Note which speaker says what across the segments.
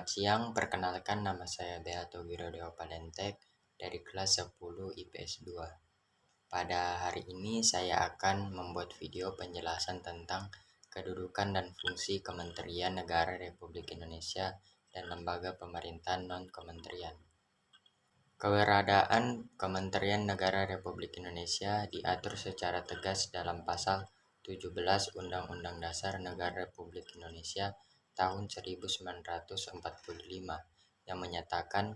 Speaker 1: Selamat siang, perkenalkan nama saya Beato Wirodeo Padentek dari kelas 10 IPS 2. Pada hari ini saya akan membuat video penjelasan tentang kedudukan dan fungsi Kementerian Negara Republik Indonesia dan lembaga pemerintahan non-kementerian. Keberadaan Kementerian Negara Republik Indonesia diatur secara tegas dalam pasal 17 Undang-Undang Dasar Negara Republik Indonesia tahun 1945 yang menyatakan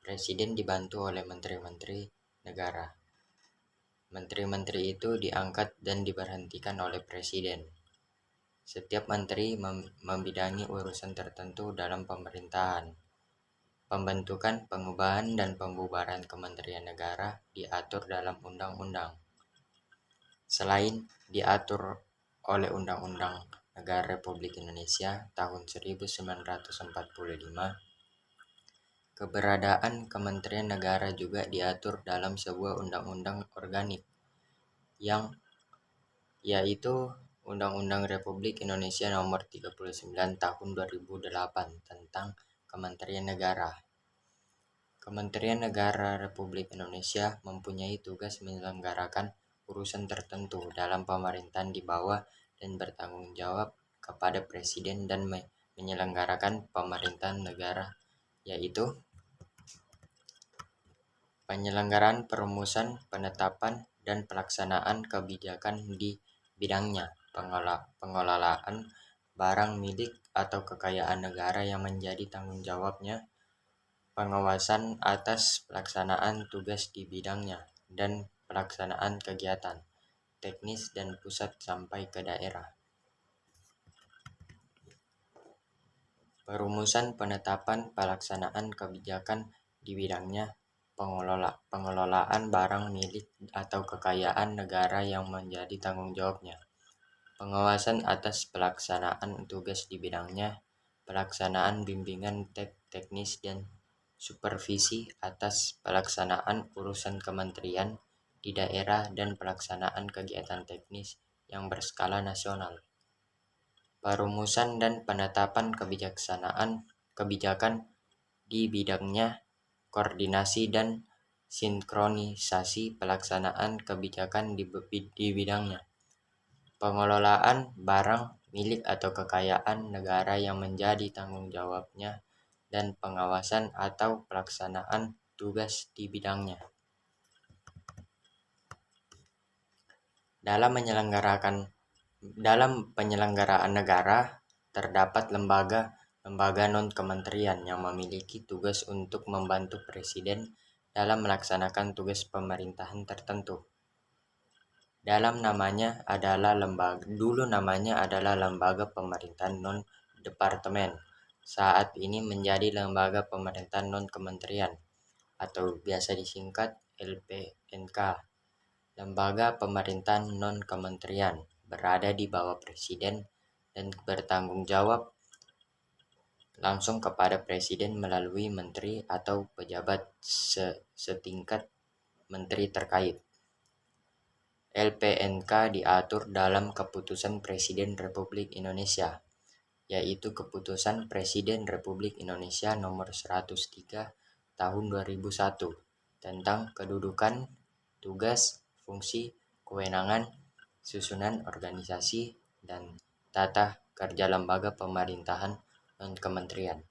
Speaker 1: Presiden dibantu oleh Menteri-Menteri Negara. Menteri-menteri itu diangkat dan diberhentikan oleh Presiden. Setiap menteri membidangi urusan tertentu dalam pemerintahan. Pembentukan, pengubahan, dan pembubaran Kementerian Negara diatur dalam undang-undang. Selain diatur oleh Undang-Undang Negara Republik Indonesia tahun 1945, keberadaan Kementerian Negara juga diatur dalam sebuah undang-undang organik yang yaitu Undang-Undang Republik Indonesia Nomor 39 Tahun 2008 tentang Kementerian Negara. Kementerian Negara Republik Indonesia mempunyai tugas menyelenggarakan urusan tertentu dalam pemerintahan di bawah dan bertanggung jawab kepada Presiden dan menyelenggarakan pemerintahan negara, yaitu penyelenggaraan perumusan, penetapan, dan pelaksanaan kebijakan di bidangnya, pengelolaan barang milik atau kekayaan negara yang menjadi tanggung jawabnya, pengawasan atas pelaksanaan tugas di bidangnya, dan pelaksanaan kegiatan teknis dan pusat sampai ke daerah. Perumusan, penetapan, pelaksanaan kebijakan di bidangnya, pengelolaan barang milik atau kekayaan negara yang menjadi tanggung jawabnya, pengawasan atas pelaksanaan tugas di bidangnya, pelaksanaan bimbingan teknis dan supervisi atas pelaksanaan urusan kementerian di daerah dan pelaksanaan kegiatan teknis yang berskala nasional. Perumusan dan penetapan kebijakan di bidangnya, koordinasi dan sinkronisasi pelaksanaan kebijakan di bidangnya, pengelolaan barang milik atau kekayaan negara yang menjadi tanggung jawabnya, dan pengawasan atau pelaksanaan tugas di bidangnya. Dalam penyelenggaraan negara, terdapat lembaga non-kementerian yang memiliki tugas untuk membantu Presiden dalam melaksanakan tugas pemerintahan tertentu. Dulu namanya adalah Lembaga Pemerintahan Non-Departemen. Saat ini menjadi Lembaga Pemerintahan Non-Kementerian atau biasa disingkat LPNK. Lembaga Pemerintahan Non-Kementerian berada di bawah Presiden dan bertanggung jawab langsung kepada Presiden melalui menteri atau pejabat setingkat menteri terkait. LPNK diatur dalam Keputusan Presiden Republik Indonesia, yaitu Keputusan Presiden Republik Indonesia Nomor 103 Tahun 2001 tentang kedudukan, tugas, fungsi, kewenangan, susunan organisasi, dan tata kerja lembaga pemerintahan non-kementerian.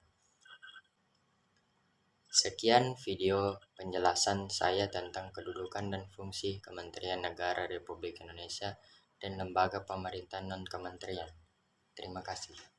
Speaker 1: Sekian video penjelasan saya tentang kedudukan dan fungsi Kementerian Negara Republik Indonesia dan lembaga pemerintahan non-kementerian. Terima kasih.